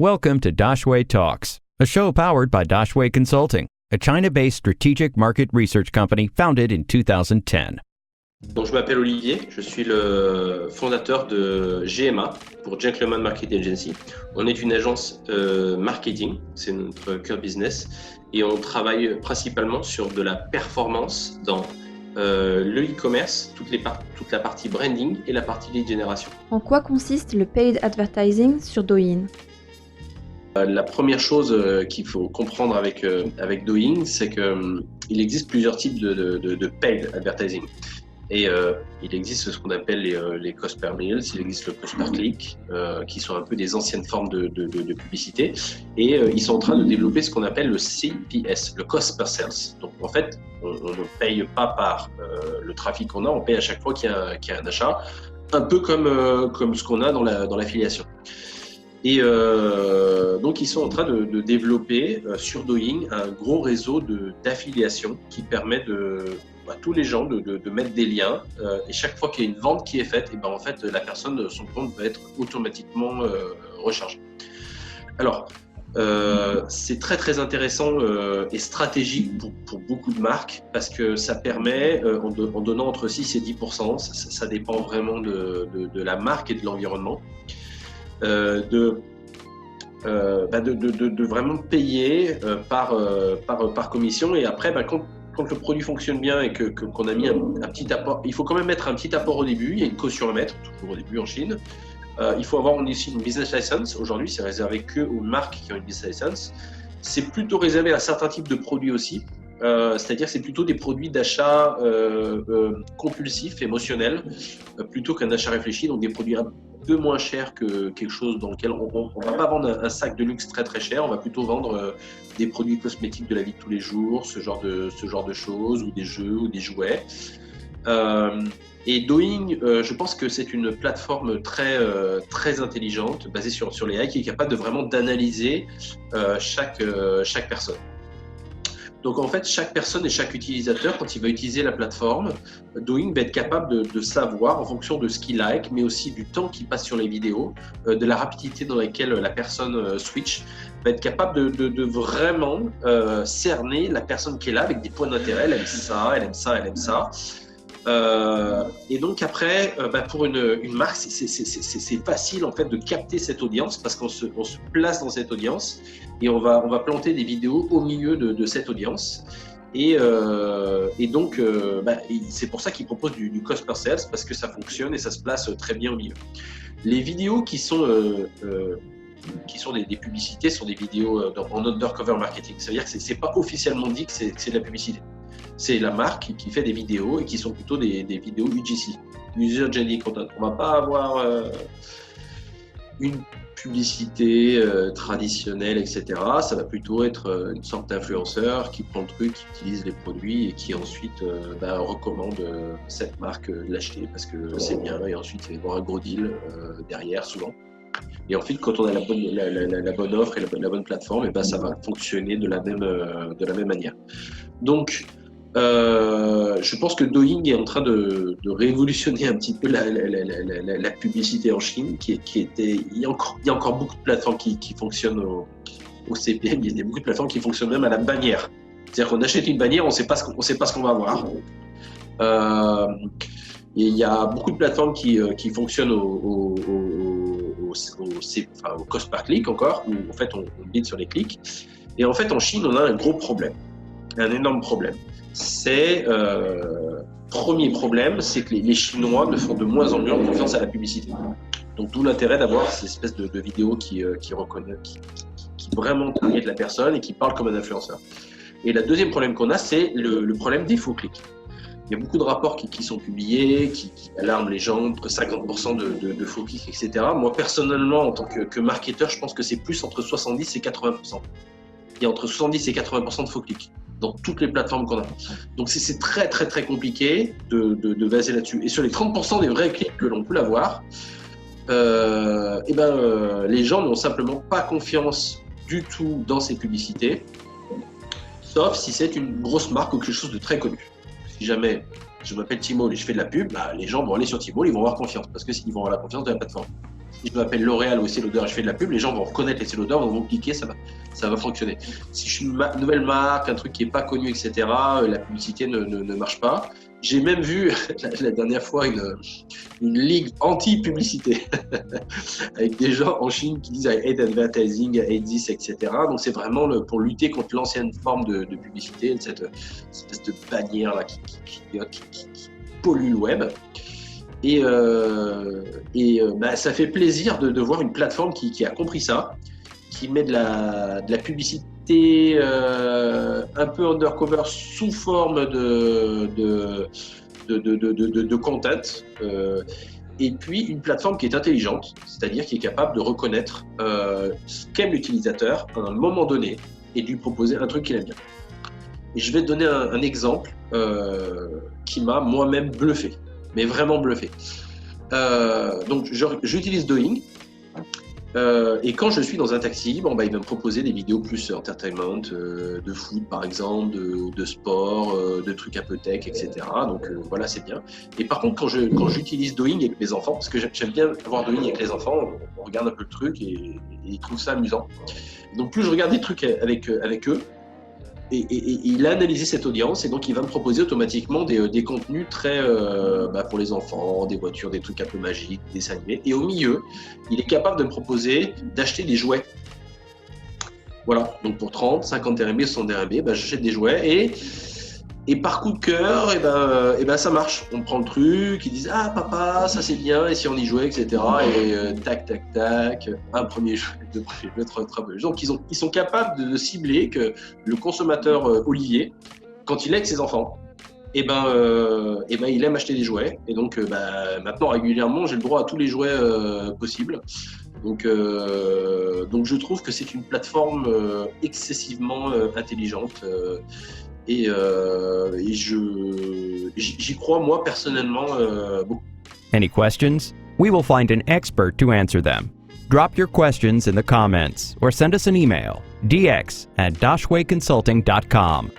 Welcome to Dashway Talks, a show powered by Dashway Consulting, a China-based strategic market research company founded in 2010. Donc, je m'appelle Olivier, je suis le fondateur de GMA pour Gentleman Marketing Agency. On est une agence marketing, c'est notre cœur business, et on travaille principalement sur de la performance dans le e-commerce, toute la partie branding et la partie lead generation. En quoi consiste le paid advertising sur Douyin ? La première chose qu'il faut comprendre avec Douyin, c'est qu'il existe plusieurs types de paid advertising. Et il existe ce qu'on appelle les cost per mille, il existe le cost per click, qui sont un peu des anciennes formes de publicité. Et ils sont en train de développer ce qu'on appelle le CPS, le cost per sales. Donc en fait, on ne paye pas par le trafic qu'on a, on paye à chaque fois qu'il y a un achat, un peu comme ce qu'on a dans l'affiliation. Et donc, ils sont en train de développer sur Douyin un gros réseau d'affiliation qui permet à tous les gens de mettre des liens. Et chaque fois qu'il y a une vente qui est faite, et ben en fait, la personne, son compte va être automatiquement rechargé. Alors, c'est très très intéressant et stratégique pour beaucoup de marques parce que ça permet, en donnant entre 6 et 10%, ça dépend vraiment de la marque et de l'environnement, de vraiment payer par commission. Et après, quand le produit fonctionne bien et qu'on a mis un petit apport, il faut quand même mettre un petit apport au début, il y a une caution à mettre, toujours au début en Chine. Il faut avoir aussi une business license. Aujourd'hui, c'est réservé qu'aux marques qui ont une business license. C'est plutôt réservé à certains types de produits aussi. C'est-à-dire que c'est plutôt des produits d'achat compulsif, émotionnel, plutôt qu'un achat réfléchi, donc des produits un peu moins chers que quelque chose dans lequel on ne va pas vendre un sac de luxe très très cher, on va plutôt vendre des produits cosmétiques de la vie de tous les jours, ce genre de choses, ou des jeux, ou des jouets. Et Douyin, je pense que c'est une plateforme très intelligente, basée sur les AI, qui est capable de vraiment d'analyser chaque personne. Donc en fait, chaque personne et chaque utilisateur, quand il va utiliser la plateforme, Douyin va être capable de savoir, en fonction de ce qu'il like, mais aussi du temps qu'il passe sur les vidéos, de la rapidité dans laquelle la personne switch, va être capable de vraiment cerner la personne qui est là avec des points d'intérêt. Elle aime ça, elle aime ça, elle aime ça. Et donc après, pour une marque, c'est facile en fait de capter cette audience parce qu'on se place dans cette audience et on va planter des vidéos au milieu de cette audience. Et donc, c'est pour ça qu'ils proposent du cost per sales, parce que ça fonctionne et ça se place très bien au milieu. Les vidéos qui sont des publicités sont des vidéos en undercover marketing. Ça veut dire que c'est pas officiellement dit que c'est de la publicité. C'est la marque qui fait des vidéos et qui sont plutôt des vidéos UGC, User Generated Content. On ne va pas avoir une publicité traditionnelle, etc. Ça va plutôt être une sorte d'influenceur qui prend le truc, qui utilise les produits et qui ensuite recommande cette marque de l'acheter parce que c'est bien. Et ensuite, il va y avoir un gros deal derrière, souvent. Et ensuite, quand on a la bonne offre et la bonne plateforme, et ça va fonctionner de la même manière. Donc, je pense que Douyin est en train de révolutionner un petit peu la publicité en Chine, il y a encore beaucoup de plateformes qui fonctionnent au CPM, il y a beaucoup de plateformes qui fonctionnent même à la bannière. C'est-à-dire qu'on achète une bannière, on ne sait pas ce qu'on va avoir. Et il y a beaucoup de plateformes qui fonctionnent au cost par click encore, où en fait on bid sur les clics. Et en fait en Chine, on a un gros problème, un énorme problème. Premier problème, c'est que les Chinois ne font de moins en moins confiance à la publicité. Donc d'où l'intérêt d'avoir ces espèces de vidéos qui vraiment targetent la personne et qui parlent comme un influenceur. Et le deuxième problème qu'on a, c'est le problème des faux clics. Il y a beaucoup de rapports qui sont publiés, qui alarment les gens, entre 50% de faux clics, etc. Moi, personnellement, en tant que marketeur, je pense que c'est plus entre 70 et 80%. Il y a entre 70 et 80% de faux clics dans toutes les plateformes qu'on a. Donc, c'est très, très, très compliqué de baser là-dessus. Et sur les 30% des vrais clics que l'on peut avoir, les gens n'ont simplement pas confiance du tout dans ces publicités, sauf si c'est une grosse marque ou quelque chose de très connu. Si jamais je m'appelle Tmall et je fais de la pub, les gens vont aller sur Tmall, ils vont avoir confiance, parce qu'ils vont avoir la confiance de la plateforme. Si je m'appelle L'Oréal ou Estée Lauder et je fais de la pub, les gens vont reconnaître Estée Lauder, vont cliquer, ça va fonctionner. Si je suis une nouvelle marque, un truc qui n'est pas connu, etc., la publicité ne marche pas. J'ai même vu la dernière fois une ligue anti-publicité avec des gens en Chine qui disent I hate advertising, I hate this, etc. Donc c'est vraiment pour lutter contre l'ancienne forme de publicité, cette espèce de bannière là qui pollue le web. Et ça fait plaisir de voir une plateforme qui a compris ça, qui met de la publicité un peu undercover sous forme de content, et puis une plateforme qui est intelligente, c'est-à-dire qui est capable de reconnaître ce qu'aime l'utilisateur à un moment donné et de lui proposer un truc qu'il aime bien. Et je vais te donner un exemple qui m'a moi-même bluffé, mais vraiment bluffé. Donc j'utilise Douyin. Et quand je suis dans un taxi, il va me proposer des vidéos plus entertainment, de foot par exemple, de sport, de trucs un peu tech, etc. Donc voilà, c'est bien. Et par contre, quand j'utilise Douyin avec mes enfants, parce que j'aime bien avoir Douyin avec les enfants, on regarde un peu le truc et ils trouvent ça amusant. Donc plus je regarde des trucs avec eux, et il a analysé cette audience et donc il va me proposer automatiquement des contenus très pour les enfants, des voitures, des trucs un peu magiques, des dessins animés. Et au milieu, il est capable de me proposer d'acheter des jouets. Voilà, donc pour 30, 50 RMB, 60 RMB, j'achète des jouets et par coup de cœur, ça marche. On prend le truc, ils disent « Ah papa, ça c'est bien, et si on y jouait, etc. » Et tac, tac, tac, un premier jeu, deux premiers jeux, trois premiers jeux. Donc ils sont capables de cibler que le consommateur Olivier, quand il est avec ses enfants, il aime acheter des jouets. Et donc maintenant, régulièrement, j'ai le droit à tous les jouets possibles. Donc je trouve que c'est une plateforme excessivement intelligente. Et j'y crois, moi, personnellement, beaucoup. Any questions? We will find an expert to answer them. Drop your questions in the comments or send us an email, dx@dashwayconsulting.com.